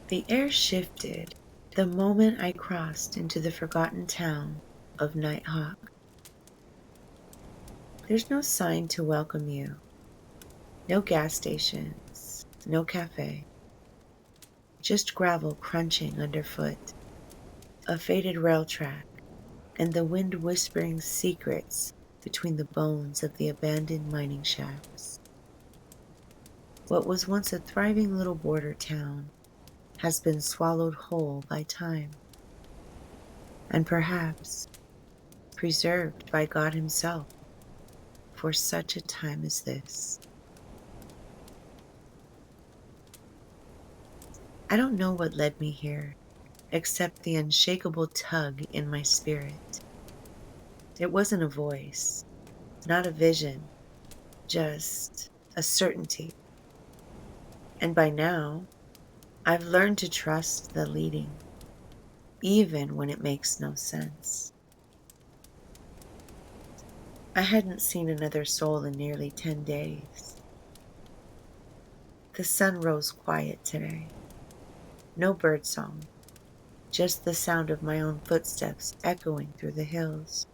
The air shifted the moment I crossed into the forgotten town of Nighthawk. There's no sign to welcome you, no gas stations, no cafe, just gravel crunching underfoot, a faded rail track, and the wind whispering secrets between the bones of the abandoned mining shafts. What was once a thriving little border town has been swallowed whole by time, and perhaps preserved by God Himself for such a time as this. I don't know what led me here, except the unshakable tug in my spirit. It wasn't a voice, not a vision, just a certainty. And by now, I've learned to trust the leading, even when it makes no sense. I hadn't seen another soul in nearly 10 days. The sun rose quiet today. No birdsong, just the sound of my own footsteps echoing through the hills.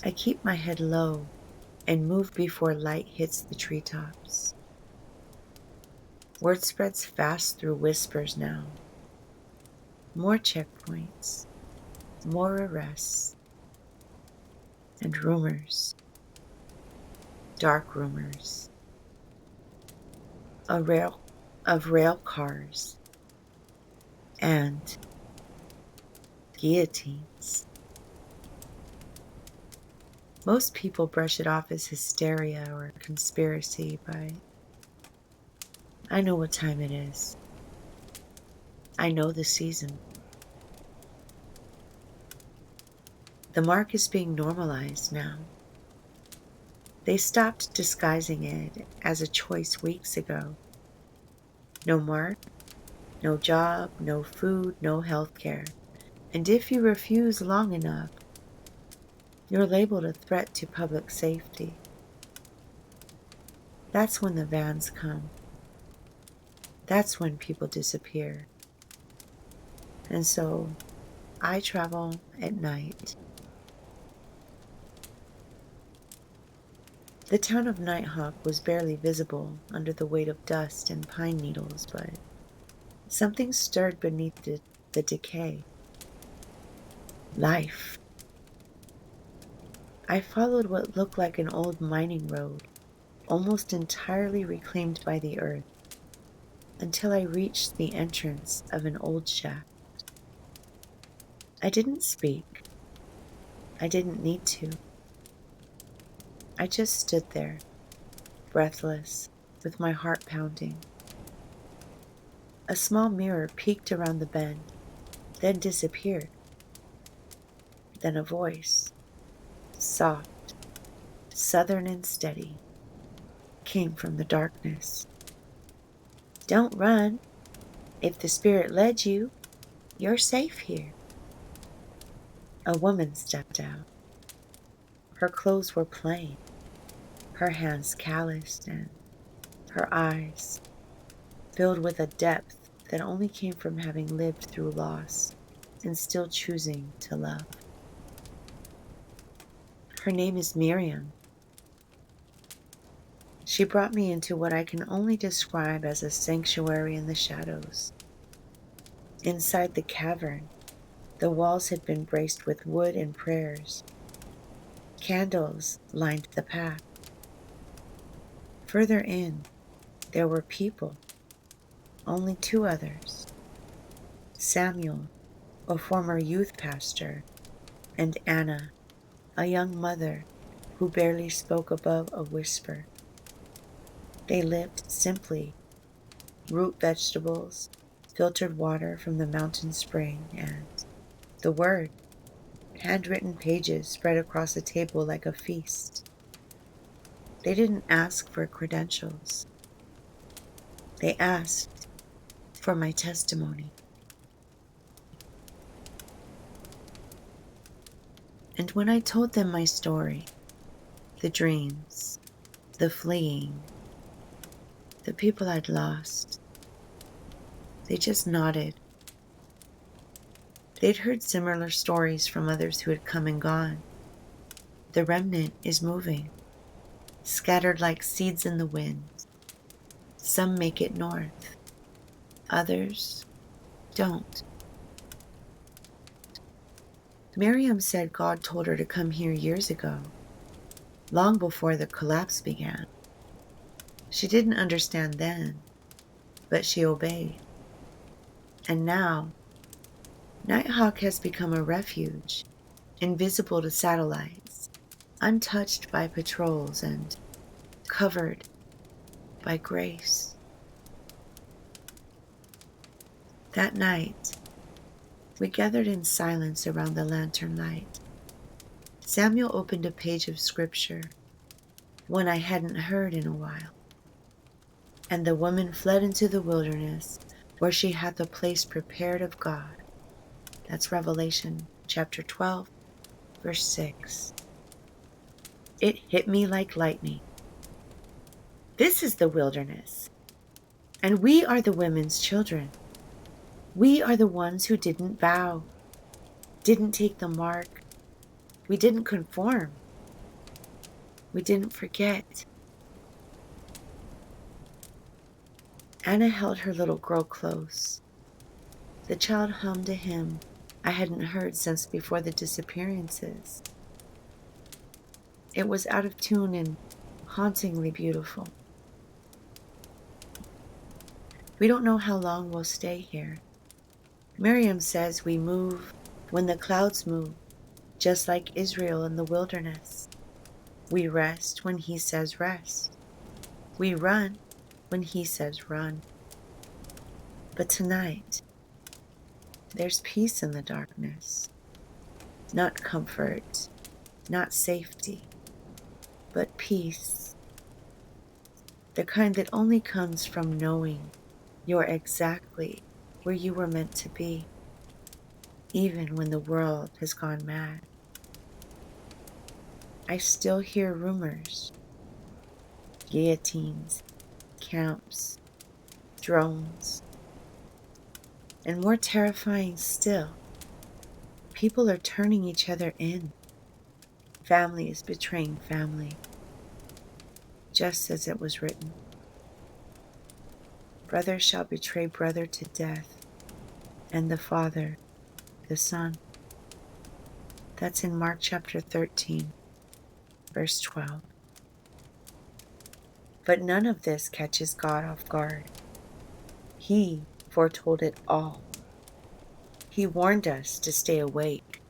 I keep my head low and move before light hits the treetops. Word spreads fast through whispers now. More checkpoints, more arrests, and rumors, dark rumors, a rail of rail cars and guillotines. Most people brush it off as hysteria or conspiracy, but I know what time it is. I know the season. The mark is being normalized now. They stopped disguising it as a choice weeks ago. No mark, no job, no food, no health care. And if you refuse long enough, you're labeled a threat to public safety. That's when the vans come. That's when people disappear. And so I travel at night. The town of Nighthawk was barely visible under the weight of dust and pine needles, but something stirred beneath the decay. Life. I followed what looked like an old mining road, almost entirely reclaimed by the earth, until I reached the entrance of an old shaft. I didn't speak. I didn't need to. I just stood there, breathless, with my heart pounding. A small mirror peeked around the bend, then disappeared. Then a voice, soft, southern and steady, came from the darkness. Don't run. If the spirit led you, you're safe here. A woman stepped out. Her clothes were plain, her hands calloused, and her eyes filled with a depth that only came from having lived through loss and still choosing to love. Her name is Miriam. She brought me into what I can only describe as a sanctuary in the shadows. Inside the cavern, the walls had been braced with wood and prayers. Candles lined the path. Further in, there were people, only two others. Samuel, a former youth pastor, and Anna, a young mother who barely spoke above a whisper. They lived simply, root vegetables, filtered water from the mountain spring, and the Word, handwritten pages spread across a table like a feast. They didn't ask for credentials. They asked for my testimony. And when I told them my story, the dreams, the fleeing, the people I'd lost, They just nodded. They'd heard similar stories from others who had come and gone. The remnant is moving, scattered like seeds in the wind. Some make it north, others don't. Miriam said God told her to come here years ago, long before the collapse began. She didn't understand then, but she obeyed. And now, Nighthawk has become a refuge, invisible to satellites, untouched by patrols, and covered by grace. That night, we gathered in silence around the lantern light. Samuel opened a page of scripture, one I hadn't heard in a while. And the woman fled into the wilderness, where she had the place prepared of God. That's Revelation chapter 12, verse 6. It hit me like lightning. This is the wilderness, and we are the women's children. We are the ones who didn't bow, didn't take the mark. We didn't conform. We didn't forget. Anna held her little girl close. The child hummed a hymn I hadn't heard since before the disappearances. It was out of tune and hauntingly beautiful. We don't know how long we'll stay here. Miriam says we move when the clouds move, just like Israel in the wilderness. We rest when he says rest. We run when he says run. But tonight, there's peace in the darkness. Not comfort, not safety, but peace. The kind that only comes from knowing you're exactly where you were meant to be, even when the world has gone mad. I still hear rumors, guillotines, camps, drones, and more terrifying still, people are turning each other in. Family is betraying family, just as it was written. Brother shall betray brother to death, and the father the son. That's in Mark chapter 13, verse 12. But none of this catches God off guard. He foretold it all. He warned us to stay awake,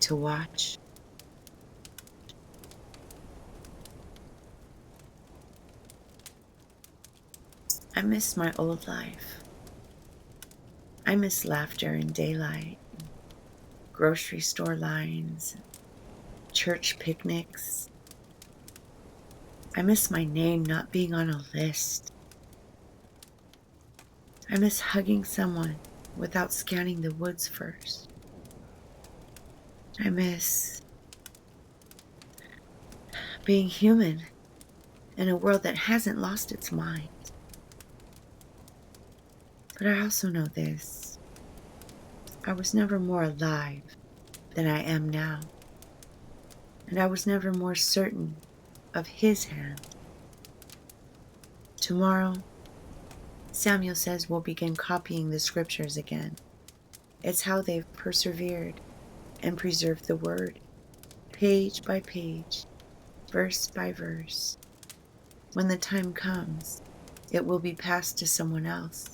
to watch. I miss my old life. I miss laughter in daylight, grocery store lines, church picnics. I miss my name not being on a list. I miss hugging someone without scanning the woods first. I miss being human in a world that hasn't lost its mind. But I also know this. I was never more alive than I am now. And I was never more certain of his hand. Tomorrow, Samuel says we'll begin copying the scriptures again. It's how they've persevered and preserved the word, page by page, verse by verse. When the time comes, it will be passed to someone else.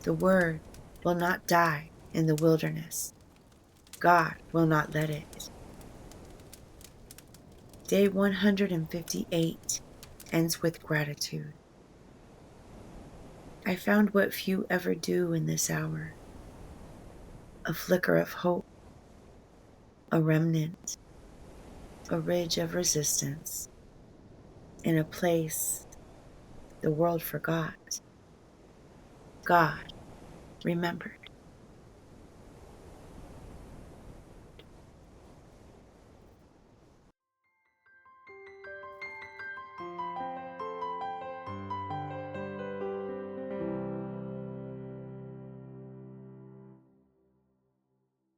The word will not die in the wilderness. God will not let it. Day 158 ends with gratitude. I found what few ever do in this hour. A flicker of hope, a remnant, a ridge of resistance, in a place the world forgot. God remembered.